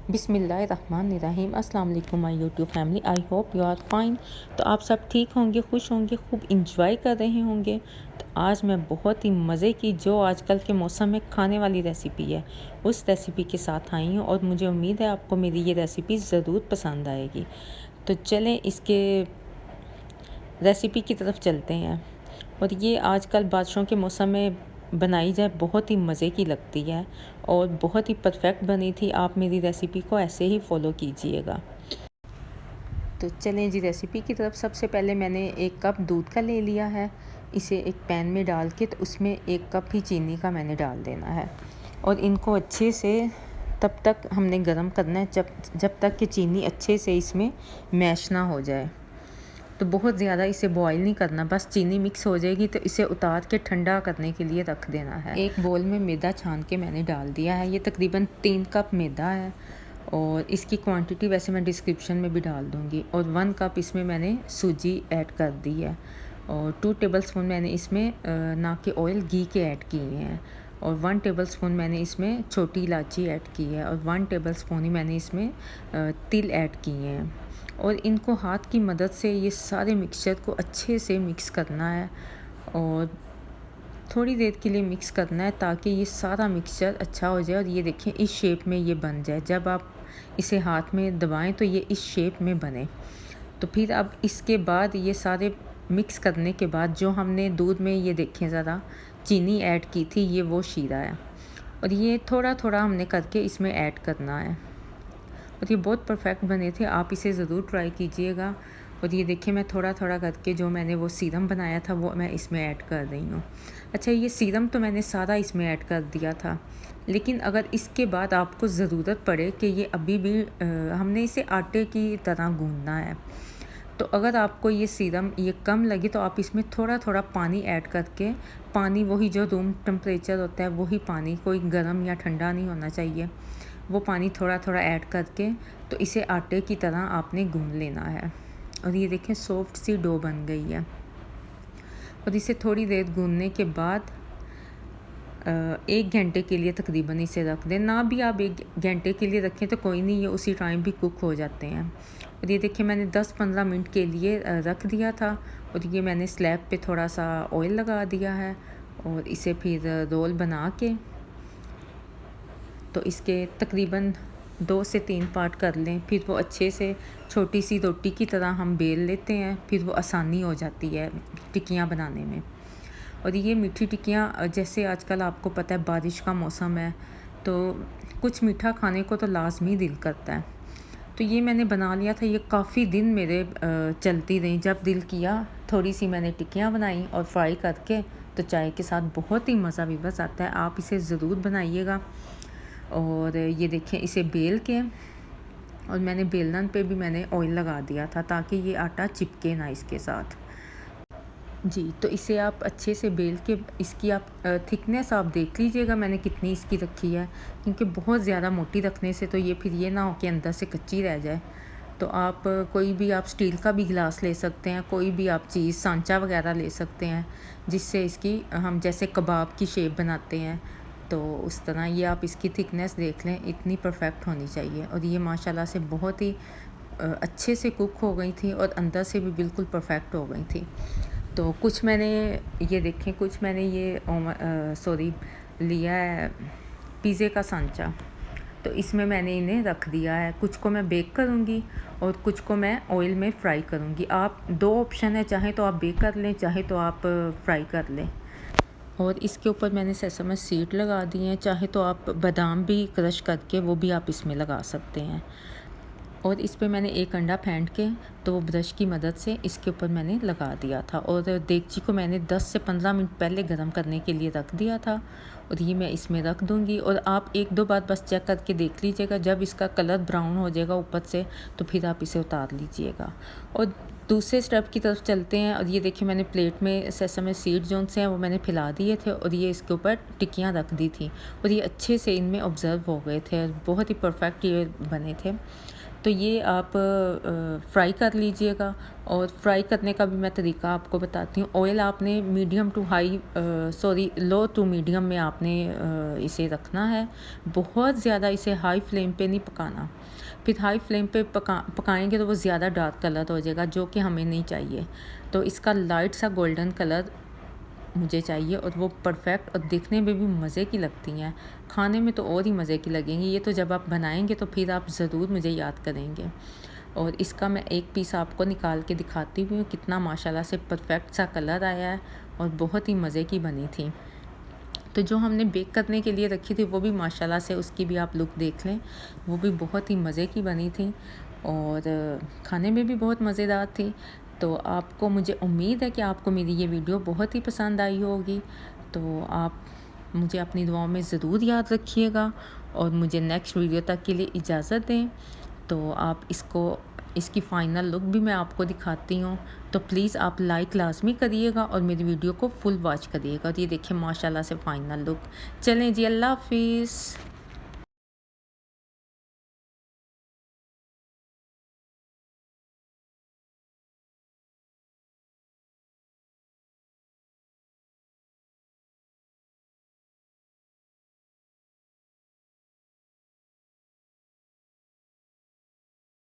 बिस्मिल्लाहिर्रहमानिर्रहीम। अस्सलाम वालेकुम my YouTube family. I hope you are fine. तो आप सब ठीक होंगे, खुश होंगे, खूब इंजॉय कर रहे होंगे। तो आज मैं बहुत ही मज़े की जो आजकल के मौसम में खाने वाली रेसिपी है उस रेसिपी के साथ आई हूँ और मुझे उम्मीद है आपको मेरी ये रेसिपी ज़रूर पसंद आएगी। तो चलें इसके रेसिपी की तरफ चलते हैं। और ये आजकल बारिशों के मौसम में बनाई जाए बहुत ही मज़े की लगती है और बहुत ही परफेक्ट बनी थी। आप मेरी रेसिपी को ऐसे ही फॉलो कीजिएगा। तो चलें जी रेसिपी की तरफ। सबसे पहले मैंने 1 कप दूध का ले लिया है। इसे एक पैन में डाल के तो उसमें 1 कप ही चीनी का मैंने डाल देना है और इनको अच्छे से तब तक हमने गर्म करना है जब तक कि चीनी अच्छे से इसमें मैश ना हो जाए। तो बहुत ज़्यादा इसे बॉईल नहीं करना, बस चीनी मिक्स हो जाएगी तो इसे उतार के ठंडा करने के लिए रख देना है। एक बोल में मैदा छान के मैंने डाल दिया है। ये तकरीबन 3 कप मैदा है और इसकी क्वांटिटी वैसे मैं डिस्क्रिप्शन में भी डाल दूँगी। और 1 कप इसमें मैंने सूजी ऐड कर दी है और 2 टेबलस्पून मैंने इसमें ना कि ऑयल घी के ऐड किए हैं और 1 टेबलस्पून मैंने इसमें छोटी इलायची ऐड की है और 1 टेबलस्पून ही मैंने इसमें तिल ऐड किए हैं। और इनको हाथ की मदद से ये सारे मिक्सचर को अच्छे से मिक्स करना है और थोड़ी देर के लिए मिक्स करना है ताकि ये सारा मिक्सचर अच्छा हो जाए। और ये देखें इस शेप में ये बन जाए। जब आप इसे हाथ में दबाएं तो ये इस शेप में बने। तो फिर अब इसके बाद ये सारे मिक्स करने के बाद जो हमने दूध में ये देखें ज़रा चीनी ऐड की थी, ये वो शीरा है और ये थोड़ा थोड़ा हमने करके इसमें ऐड करना है और ये बहुत परफेक्ट बने थे। आप इसे ज़रूर ट्राई कीजिएगा। और ये देखिए मैं थोड़ा थोड़ा करके जो मैंने वो सीरम बनाया था वो मैं इसमें ऐड कर रही हूँ। अच्छा, ये सीरम तो मैंने सारा इसमें ऐड कर दिया था, लेकिन अगर इसके बाद आपको ज़रूरत पड़े कि ये अभी भी हमने इसे आटे की तरह गूँधना है, तो अगर आपको ये सीरम ये कम लगे तो आप इसमें थोड़ा थोड़ा पानी ऐड करके, पानी वही जो रूम टेम्परेचर होता है वही पानी, कोई गर्म या ठंडा नहीं होना चाहिए, वो पानी थोड़ा थोड़ा ऐड करके तो इसे आटे की तरह आपने गूँध लेना है। और ये देखें सॉफ्ट सी डो बन गई है। और इसे थोड़ी देर गूँधने के बाद 1 घंटे के लिए तकरीबन इसे रख दें। ना भी आप 1 घंटे के लिए रखें तो कोई नहीं, ये उसी टाइम भी कुक हो जाते हैं। और ये देखिए मैंने 10-15 मिनट के लिए रख दिया था और ये मैंने स्लैब पे थोड़ा सा ऑयल लगा दिया है और इसे फिर रोल बना के तो इसके तकरीबन 2 से 3 पार्ट कर लें। फिर वो अच्छे से छोटी सी रोटी की तरह हम बेल लेते हैं, फिर वो आसानी हो जाती है टिक्कियाँ बनाने में। और ये मीठी टिक्कियाँ जैसे आजकल आपको पता है बारिश का मौसम है तो कुछ मीठा खाने को तो लाजमी दिल करता है। तो ये मैंने बना लिया था, ये काफ़ी दिन मेरे चलती रही। जब दिल किया थोड़ी सी मैंने टिक्कियाँ बनाई और फ्राई करके तो चाय के साथ बहुत ही मज़ा विवस आता है। आप इसे ज़रूर बनाइएगा। और ये देखें इसे बेल के और मैंने बेलन पे भी मैंने ऑयल लगा दिया था ताकि ये आटा चिपके ना इसके साथ जी। तो इसे आप अच्छे से बेल के इसकी आप थिकनेस आप देख लीजिएगा मैंने कितनी इसकी रखी है, क्योंकि बहुत ज़्यादा मोटी रखने से तो ये फिर ये ना हो कि अंदर से कच्ची रह जाए। तो आप कोई भी आप स्टील का भी गिलास ले सकते हैं, कोई भी आप चीज़ सांचा वगैरह ले सकते हैं जिससे इसकी हम जैसे कबाब की शेप बनाते हैं तो उस तरह ये आप इसकी थिकनेस देख लें, इतनी परफेक्ट होनी चाहिए। और ये माशाल्लाह से बहुत ही अच्छे से कुक हो गई थी और अंदर से भी बिल्कुल परफेक्ट हो गई थी। तो कुछ मैंने ये देखें, कुछ मैंने ये सॉरी लिया है पिज़्ज़े का सांचा, तो इसमें मैंने इन्हें रख दिया है। कुछ को मैं बेक करूँगी और कुछ को मैं ऑयल में फ्राई करूँगी। आप 2 ऑप्शन है, चाहे तो आप बेक कर लें, चाहे तो आप फ्राई कर लें। और इसके ऊपर मैंने सेसम सीड लगा दिए हैं, चाहे तो आप बादाम भी क्रश करके वो भी आप इसमें लगा सकते हैं। और इस पे मैंने 1 अंडा फेंट के तो वो ब्रश की मदद से इसके ऊपर मैंने लगा दिया था। और देगची को मैंने 10 से 15 मिनट पहले गर्म करने के लिए रख दिया था और ये मैं इसमें रख दूँगी। और आप 1-2 बार बस चेक करके देख लीजिएगा, जब इसका कलर ब्राउन हो जाएगा ऊपर से तो फिर आप इसे उतार लीजिएगा। और दूसरे स्टेप की तरफ चलते हैं। और ये देखिए मैंने प्लेट में सेसम सीड जोन से हैं वो मैंने फैला दिए थे और ये इसके ऊपर टिक्कियाँ रख दी थी और ये अच्छे से इनमें ऑब्ज़र्व हो गए थे, बहुत ही परफेक्ट ये बने थे। तो ये आप फ्राई कर लीजिएगा। और फ्राई करने का भी मैं तरीका आपको बताती हूँ। ऑयल आपने लो टू मीडियम में आपने इसे रखना है। बहुत ज़्यादा इसे हाई फ्लेम पे नहीं पकाना, फिर हाई फ्लेम पे पकाएंगे तो वो ज़्यादा डार्क कलर हो जाएगा, जो कि हमें नहीं चाहिए। तो इसका लाइट सा गोल्डन कलर मुझे चाहिए, और वो परफेक्ट और दिखने में भी मज़े की लगती हैं, खाने में तो और ही मज़े की लगेंगी। ये तो जब आप बनाएंगे तो फिर आप ज़रूर मुझे याद करेंगे। और इसका मैं एक पीस आपको निकाल के दिखाती हूँ, कितना माशाल्लाह से परफेक्ट सा कलर आया है और बहुत ही मज़े की बनी थी। तो जो हमने बेक करने के लिए रखी थी वो भी माशाल्लाह से उसकी भी आप लुक देख लें, वो भी बहुत ही मज़े की बनी थी और खाने में भी बहुत मज़ेदार थी। तो आपको, मुझे उम्मीद है कि आपको मेरी ये वीडियो बहुत ही पसंद आई होगी। तो आप मुझे अपनी दुआओं में ज़रूर याद रखिएगा और मुझे नेक्स्ट वीडियो तक के लिए इजाज़त दें। तो आप इसकी फ़ाइनल लुक भी मैं आपको दिखाती हूँ। तो प्लीज़ आप लाइक लाज़मी करिएगा और मेरी वीडियो को फुल वॉच करिएगा। और ये देखिए माशाल्लाह से फ़ाइनल लुक। चलें जी, अल्लाह हाफ़िज़।